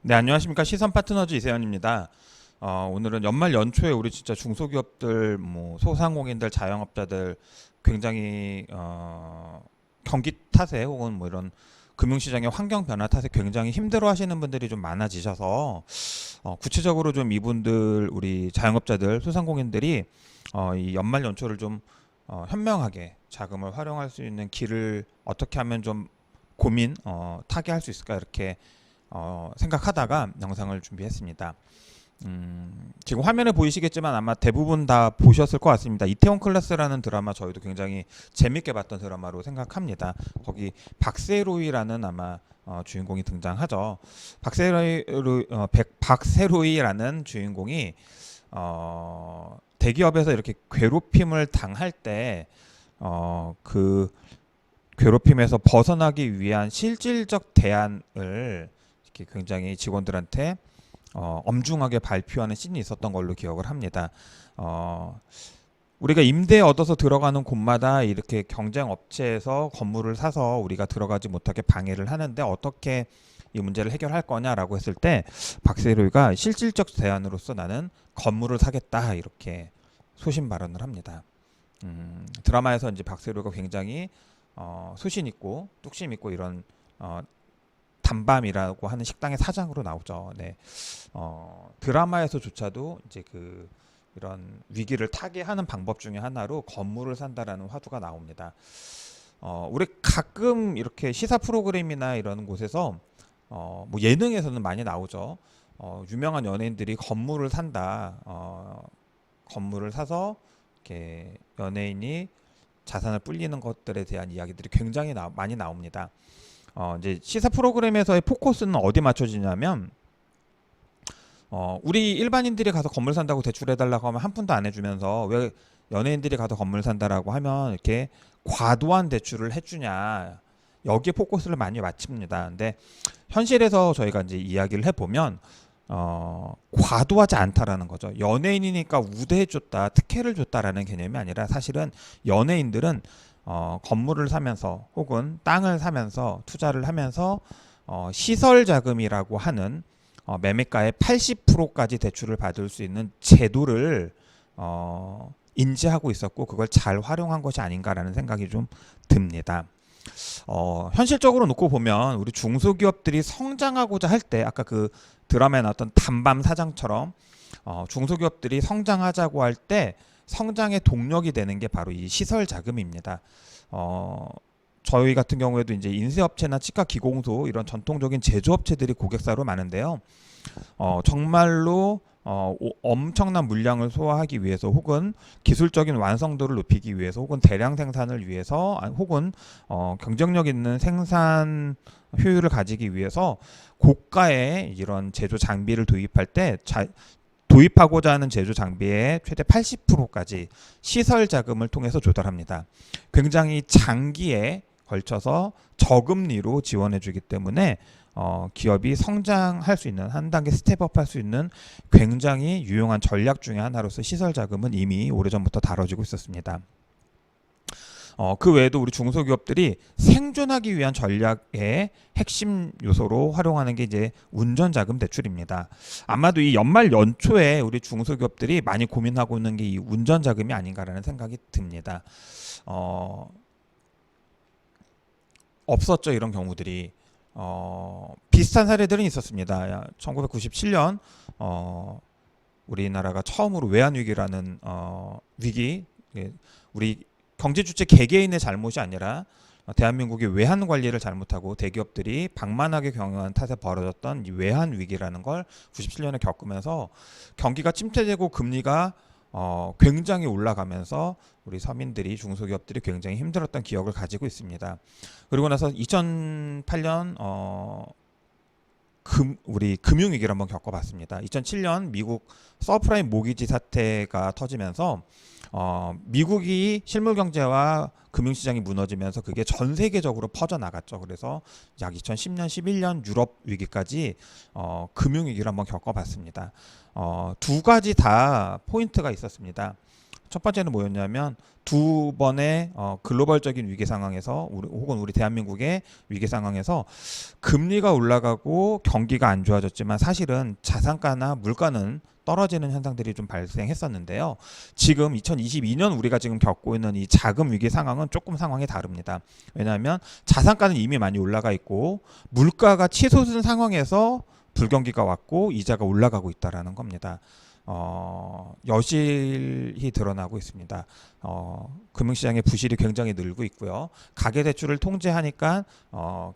네, 안녕하십니까. 시선 파트너즈 이세현입니다. 오늘은 연말 연초에 우리 진짜 중소기업들, 뭐 소상공인들, 자영업자들 굉장히 경기 탓에 혹은 뭐 이런 금융시장의 환경 변화 탓에 굉장히 힘들어하시는 분들이 좀 많아지셔서 구체적으로 좀 이분들 우리 자영업자들, 소상공인들이 이 연말 연초를 좀 현명하게 자금을 활용할 수 있는 길을 어떻게 하면 좀 고민 타개할 수 있을까 이렇게 생각하다가 영상을 준비했습니다. 지금 화면에 보이시겠지만 아마 대부분 다 보셨을 것 같습니다. 이태원 클래스라는 드라마 저희도 굉장히 재밌게 봤던 드라마로 생각합니다. 거기 박세로이라는 아마 주인공이 등장하죠. 박세로이라는 주인공이 대기업에서 이렇게 괴롭힘을 당할 때 그 괴롭힘에서 벗어나기 위한 실질적 대안을 이렇게 굉장히 직원들한테 엄중하게 발표하는 씬이 있었던 걸로 기억을 합니다. 어, 우리가 임대 얻어서 들어가는 곳마다 이렇게 경쟁 업체에서 건물을 사서 우리가 들어가지 못하게 방해를 하는데 어떻게 이 문제를 해결할 거냐라고 했을 때 박세로이가 실질적 대안으로서 나는 건물을 사겠다 이렇게 소신 발언을 합니다. 드라마에서 이제 박세로이가 굉장히 소신 있고 뚝심 있고 이런 단밤이라고 하는 식당의 사장으로 나오죠. 네. 드라마에서조차도 이제 그 이런 위기를 타개하는 방법 중에 하나로 건물을 산다라는 화두가 나옵니다. 우리 가끔 이렇게 시사 프로그램이나 이런 곳에서 뭐 예능에서는 많이 나오죠. 유명한 연예인들이 건물을 산다. 건물을 사서 이렇게 연예인이 자산을 불리는 것들에 대한 이야기들이 굉장히 많이 나옵니다. 이제 시사 프로그램에서의 포커스는 어디 맞춰지냐면 우리 일반인들이 가서 건물 산다고 대출해달라고 하면 한 푼도 안 해주면서 왜 연예인들이 가서 건물 산다라고 하면 이렇게 과도한 대출을 해주냐 여기에 포커스를 많이 맞춥니다. 근데 현실에서 저희가 이제 이야기를 해보면 과도하지 않다라는 거죠. 연예인이니까 우대해줬다, 특혜를 줬다라는 개념이 아니라 사실은 연예인들은 건물을 사면서 혹은 땅을 사면서 투자를 하면서 시설 자금이라고 하는 매매가의 80%까지 대출을 받을 수 있는 제도를 인지하고 있었고 그걸 잘 활용한 것이 아닌가라는 생각이 좀 듭니다. 현실적으로 놓고 보면 우리 중소기업들이 성장하고자 할 때 아까 그 드라마에 나왔던 단밤 사장처럼 중소기업들이 성장하자고 할 때 성장의 동력이 되는 게 바로 이 시설 자금입니다. 저희 같은 경우에도 이제 인쇄업체나 치과 기공소 이런 전통적인 제조업체들이 고객사로 많은데요. 정말로 엄청난 물량을 소화하기 위해서 혹은 기술적인 완성도를 높이기 위해서 혹은 대량 생산을 위해서 혹은 경쟁력 있는 생산 효율을 가지기 위해서 고가의 이런 제조 장비를 도입할 때 도입하고자 하는 제조 장비의 최대 80%까지 시설 자금을 통해서 조달합니다. 굉장히 장기에 걸쳐서 저금리로 지원해 주기 때문에 기업이 성장할 수 있는 한 단계 스텝업 할 수 있는 굉장히 유용한 전략 중에 하나로서 시설 자금은 이미 오래전부터 다뤄지고 있었습니다. 그 외에도 우리 중소기업들이 생존하기 위한 전략의 핵심 요소로 활용하는 게 이제 운전자금 대출입니다. 아마도 이 연말 연초에 우리 중소기업들이 많이 고민하고 있는 게 이 운전자금이 아닌가라는 생각이 듭니다. 없었죠, 이런 경우들이. 비슷한 사례들은 있었습니다. 1997년 우리나라가 처음으로 외환위기라는 위기, 우리 경제주체 개개인의 잘못이 아니라 대한민국이 외환 관리를 잘못하고 대기업들이 방만하게 경영한 탓에 벌어졌던 이 외환 위기라는 걸 97년에 겪으면서 경기가 침체되고 금리가 굉장히 올라가면서 우리 서민들이 중소기업들이 굉장히 힘들었던 기억을 가지고 있습니다. 그리고 나서 2008년 우리 금융위기를 한번 겪어봤습니다. 2007년 미국 서프라임 모기지 사태가 터지면서 미국이 실물 경제와 금융시장이 무너지면서 그게 전 세계적으로 퍼져나갔죠. 그래서 약 2010년, 11년 유럽 위기까지 금융위기를 한번 겪어봤습니다. 두 가지 다 포인트가 있었습니다. 첫 번째는 뭐였냐면 두 번의 글로벌적인 위기 상황에서 혹은 우리 대한민국의 위기 상황에서 금리가 올라가고 경기가 안 좋아졌지만 사실은 자산가나 물가는 떨어지는 현상들이 좀 발생했었는데요. 지금 2022년 우리가 지금 겪고 있는 이 자금 위기 상황은 조금 상황이 다릅니다. 왜냐하면 자산가는 이미 많이 올라가 있고 물가가 치솟은 상황에서 불경기가 왔고 이자가 올라가고 있다라는 겁니다. 여실히 드러나고 있습니다. 금융시장의 부실이 굉장히 늘고 있고요. 가계대출을 통제하니까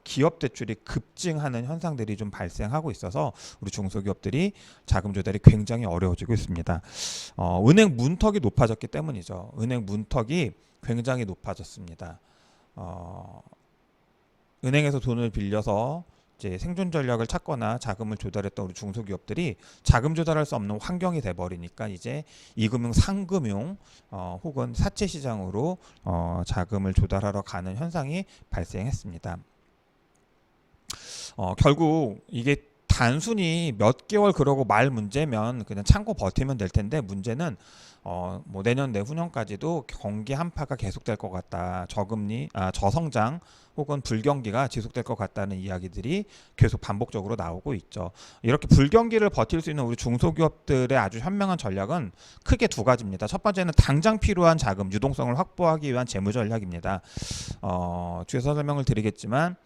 기업 대출이 급증하는 현상들이 좀 발생하고 있어서 우리 중소기업들이 자금 조달이 굉장히 어려워지고 있습니다. 은행 문턱이 높아졌기 때문이죠. 은행 문턱이 굉장히 높아졌습니다. 은행에서 돈을 빌려서 이제 생존 전략을 찾거나 자금을 조달했던 우리 중소기업들이 자금 조달할 수 없는 환경이 돼버리니까 이제 이금융, 상금융 혹은 사채 시장으로 자금을 조달하러 가는 현상이 발생했습니다. 결국 이게 단순히 몇 개월 그러고 말 문제면 그냥 참고 버티면 될 텐데 문제는 뭐 내년 내후년까지도 경기 한파가 계속될 것 같다. 저성장 혹은 불경기가 지속될 것 같다는 이야기들이 계속 반복적으로 나오고 있죠. 이렇게 불경기를 버틸 수 있는 우리 중소기업들의 아주 현명한 전략은 크게 두 가지입니다. 첫 번째는 당장 필요한 자금, 유동성을 확보하기 위한 재무 전략입니다. 뒤에서 설명을 드리겠지만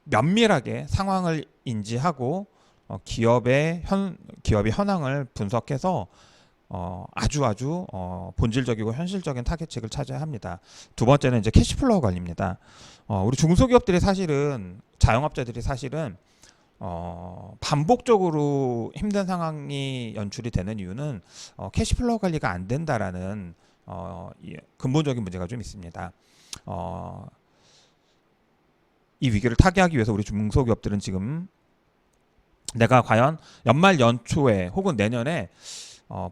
면밀하게 상황을 인지하고 기업의 현황을 분석해서 아주 본질적이고 현실적인 타겟책을 찾아야 합니다. 두 번째는 이제 캐시플로우 관리입니다. 우리 중소기업들이 사실은 자영업자들이 사실은 반복적으로 힘든 상황이 연출이 되는 이유는 캐시플로우 관리가 안 된다라는 근본적인 문제가 좀 있습니다. 이 위기를 타개하기 위해서 우리 중소기업들은 지금 내가 과연 연말 연초에 혹은 내년에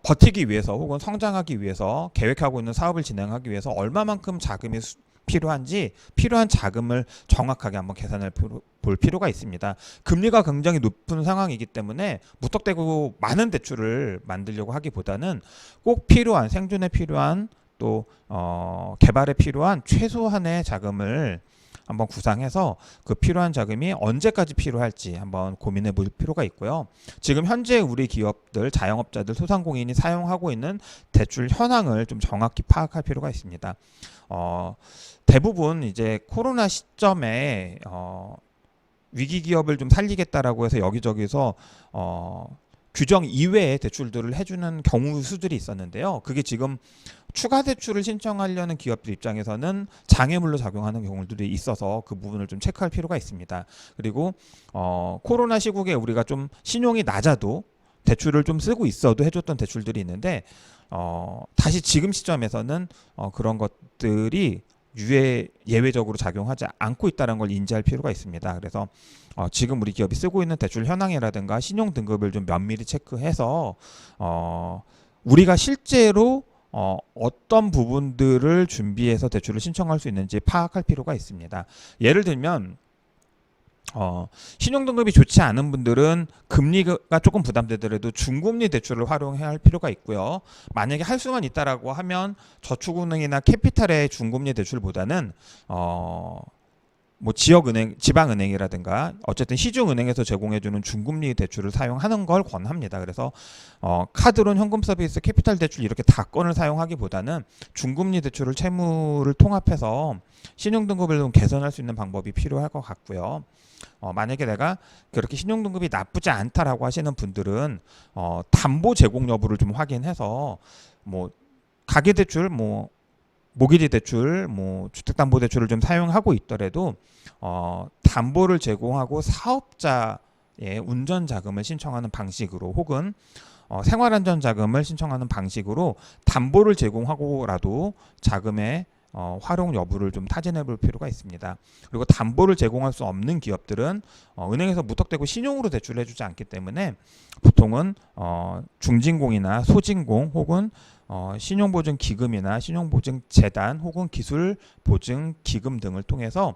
버티기 위해서 혹은 성장하기 위해서 계획하고 있는 사업을 진행하기 위해서 얼마만큼 자금이 필요한지 필요한 자금을 정확하게 한번 계산을 볼 필요가 있습니다. 금리가 굉장히 높은 상황이기 때문에 무턱대고 많은 대출을 만들려고 하기보다는 꼭 필요한 생존에 필요한 또 개발에 필요한 최소한의 자금을 한번 구상해서 그 필요한 자금이 언제까지 필요할지 한번 고민해 볼 필요가 있고요. 지금 현재 우리 기업들, 자영업자들, 소상공인이 사용하고 있는 대출 현황을 좀 정확히 파악할 필요가 있습니다. 대부분 이제 코로나 시점에 위기 기업을 좀 살리겠다라고 해서 여기저기서 규정 이외의 대출들을 해주는 경우 수들이 있었는데요. 그게 지금 추가 대출을 신청하려는 기업들 입장에서는 장애물로 작용하는 경우들이 있어서 그 부분을 좀 체크할 필요가 있습니다. 그리고 코로나 시국에 우리가 좀 신용이 낮아도 대출을 좀 쓰고 있어도 해줬던 대출들이 있는데 다시 지금 시점에서는 그런 것들이 예외적으로 작용하지 않고 있다는 걸 인지할 필요가 있습니다. 그래서 지금 우리 기업이 쓰고 있는 대출 현황이라든가 신용 등급을 좀 면밀히 체크해서 우리가 실제로 어떤 부분들을 준비해서 대출을 신청할 수 있는지 파악할 필요가 있습니다. 예를 들면 신용등급이 좋지 않은 분들은 금리가 조금 부담되더라도 중금리 대출을 활용해야 할 필요가 있고요. 만약에 할 수만 있다라고 하면 저축은행이나 캐피탈의 중금리 대출보다는 뭐 지역은행, 지방은행이라든가 어쨌든 시중은행에서 제공해주는 중금리 대출을 사용하는 걸 권합니다. 그래서 카드론, 현금 서비스, 캐피탈 대출 이렇게 다건을 사용하기보다는 중금리 대출을 채무를 통합해서 신용등급을 좀 개선할 수 있는 방법이 필요할 것 같고요. 만약에 내가 그렇게 신용등급이 나쁘지 않다라고 하시는 분들은 담보 제공 여부를 좀 확인해서 뭐 가계대출, 뭐 모기지 대출, 뭐 주택담보대출을 좀 사용하고 있더라도 담보를 제공하고 사업자의 운전자금을 신청하는 방식으로 혹은 생활안전자금을 신청하는 방식으로 담보를 제공하고라도 자금의 활용 여부를 좀 타진해 볼 필요가 있습니다. 그리고 담보를 제공할 수 없는 기업들은 은행에서 무턱대고 신용으로 대출을 해주지 않기 때문에 보통은 중진공이나 소진공 혹은 신용보증기금이나 신용보증재단 혹은 기술보증기금 등을 통해서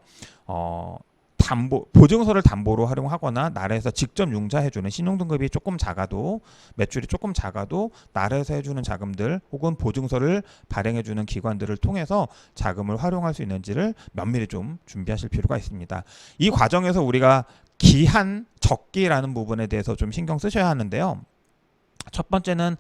보증서를 담보로 활용하거나 나라에서 직접 융자해주는 신용등급이 조금 작아도 매출이 조금 작아도 나라에서 해주는 자금들 혹은 보증서를 발행해주는 기관들을 통해서 자금을 활용할 수 있는지를 면밀히 좀 준비하실 필요가 있습니다. 이 과정에서 우리가 기한 적기라는 부분에 대해서 좀 신경 쓰셔야 하는데요. 첫 번째는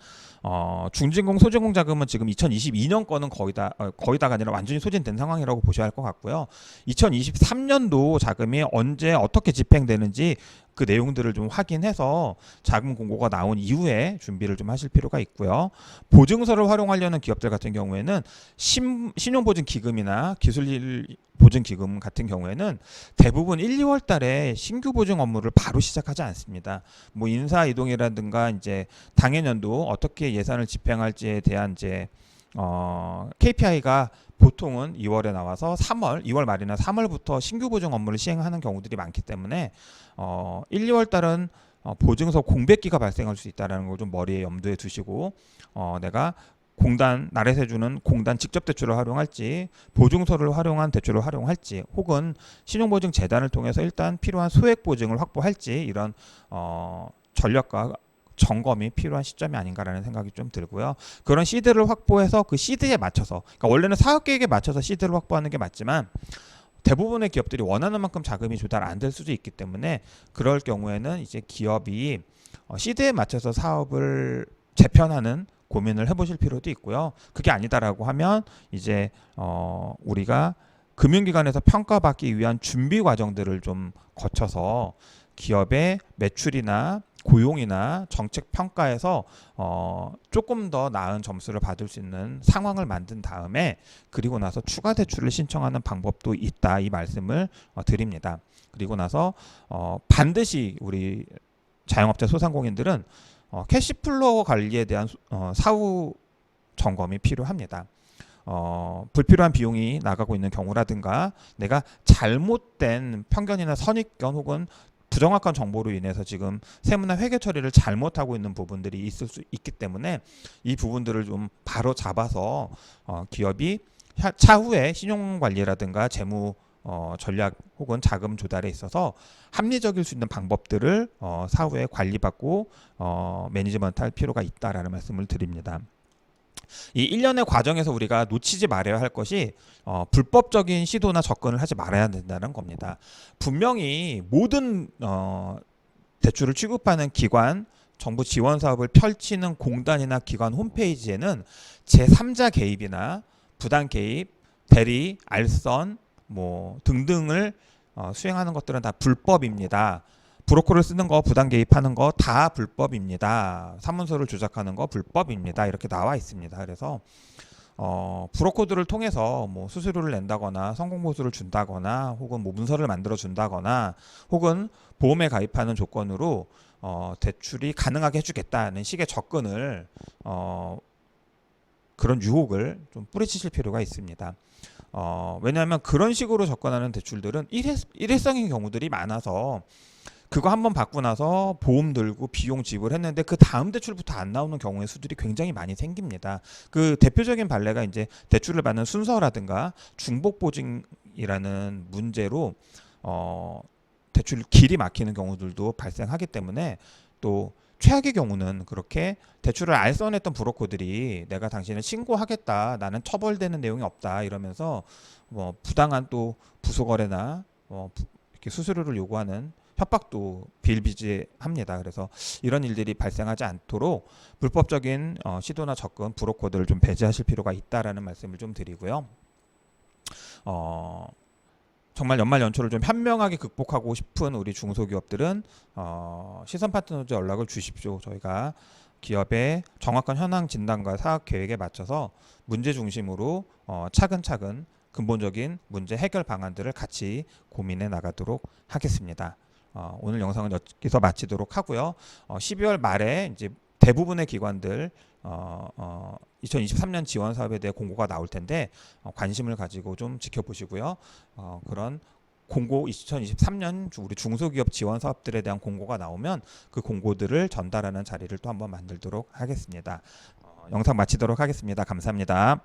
중진공 소진공 자금은 지금 2022년 거는 거의 다가 아니라 완전히 소진된 상황이라고 보셔야 할 것 같고요. 2023년도 자금이 언제 어떻게 집행되는지 그 내용들을 좀 확인해서 자금 공고가 나온 이후에 준비를 좀 하실 필요가 있고요. 보증서를 활용하려는 기업들 같은 경우에는 신용보증기금이나 기술보증기금 같은 경우에는 대부분 1, 2월 달에 신규 보증 업무를 바로 시작하지 않습니다. 뭐 인사 이동이라든가 이제 당해년도 어떻게 예산을 집행할지에 대한 이제 KPI가 보통은 2월에 나와서 2월 말이나 3월부터 신규 보증 업무를 시행하는 경우들이 많기 때문에 1, 2월 달은 보증서 공백기가 발생할 수 있다는 걸 좀 머리에 염두에 두시고 내가 나라에서 해주는 공단 직접 대출을 활용할지 보증서를 활용한 대출을 활용할지 혹은 신용보증재단을 통해서 일단 필요한 소액 보증을 확보할지 이런 전략과 점검이 필요한 시점이 아닌가라는 생각이 좀 들고요. 그런 시드를 확보해서 그 시드에 맞춰서 그러니까 원래는 사업계획에 맞춰서 시드를 확보하는 게 맞지만 대부분의 기업들이 원하는 만큼 자금이 조달 안 될 수도 있기 때문에 그럴 경우에는 이제 기업이 시드에 맞춰서 사업을 재편하는 고민을 해보실 필요도 있고요. 그게 아니다라고 하면 이제 우리가 금융기관에서 평가받기 위한 준비 과정들을 좀 거쳐서 기업의 매출이나 고용이나 정책 평가에서 조금 더 나은 점수를 받을 수 있는 상황을 만든 다음에 그리고 나서 추가 대출을 신청하는 방법도 있다 이 말씀을 드립니다. 그리고 나서 반드시 우리 자영업자 소상공인들은 캐시플로우 관리에 대한 사후 점검이 필요합니다. 불필요한 비용이 나가고 있는 경우라든가 내가 잘못된 편견이나 선입견 혹은 부정확한 정보로 인해서 지금 세무나 회계 처리를 잘못하고 있는 부분들이 있을 수 있기 때문에 이 부분들을 좀 바로 잡아서 기업이 차후에 신용관리라든가 재무 전략 혹은 자금 조달에 있어서 합리적일 수 있는 방법들을 사후에 관리받고 매니지먼트 할 필요가 있다라는 말씀을 드립니다. 이 1년의 과정에서 우리가 놓치지 말아야 할 것이 불법적인 시도나 접근을 하지 말아야 된다는 겁니다. 분명히 모든 대출을 취급하는 기관, 정부 지원 사업을 펼치는 공단이나 기관 홈페이지에는 제3자 개입이나 부당 개입, 대리, 알선 뭐 등등을 수행하는 것들은 다 불법입니다. 브로커를 쓰는 거, 부당 개입하는 거 다 불법입니다. 사문서를 조작하는 거 불법입니다. 이렇게 나와 있습니다. 그래서 브로커들을 통해서 뭐 수수료를 낸다거나 성공보수를 준다거나 혹은 뭐 문서를 만들어 준다거나 혹은 보험에 가입하는 조건으로 대출이 가능하게 해주겠다는 식의 접근을 그런 유혹을 좀 뿌리치실 필요가 있습니다. 왜냐하면 그런 식으로 접근하는 대출들은 일회성인 경우들이 많아서 그거 한번 받고 나서 보험 들고 비용 지불했는데 그 다음 대출부터 안 나오는 경우의 수들이 굉장히 많이 생깁니다. 그 대표적인 판례가 이제 대출을 받는 순서라든가 중복보증이라는 문제로 대출 길이 막히는 경우들도 발생하기 때문에 또 최악의 경우는 그렇게 대출을 알선했던 브로커들이 내가 당신을 신고하겠다, 나는 처벌되는 내용이 없다 이러면서 뭐 부당한 또 부소거래나 이렇게 수수료를 요구하는 협박도 비일비재합니다. 그래서 이런 일들이 발생하지 않도록 불법적인 시도나 접근, 브로커들을 좀 배제하실 필요가 있다라는 말씀을 좀 드리고요. 정말 연말 연초를 좀 현명하게 극복하고 싶은 우리 중소기업들은 시선 파트너즈 연락을 주십시오. 저희가 기업의 정확한 현황 진단과 사업 계획에 맞춰서 문제 중심으로 차근차근 근본적인 문제 해결 방안들을 같이 고민해 나가도록 하겠습니다. 오늘 영상은 여기서 마치도록 하고요. 12월 말에 이제 대부분의 기관들 2023년 지원 사업에 대해 공고가 나올 텐데 관심을 가지고 좀 지켜보시고요. 그런 공고 2023년 우리 중소기업 지원 사업들에 대한 공고가 나오면 그 공고들을 전달하는 자리를 또 한번 만들도록 하겠습니다. 영상 마치도록 하겠습니다. 감사합니다.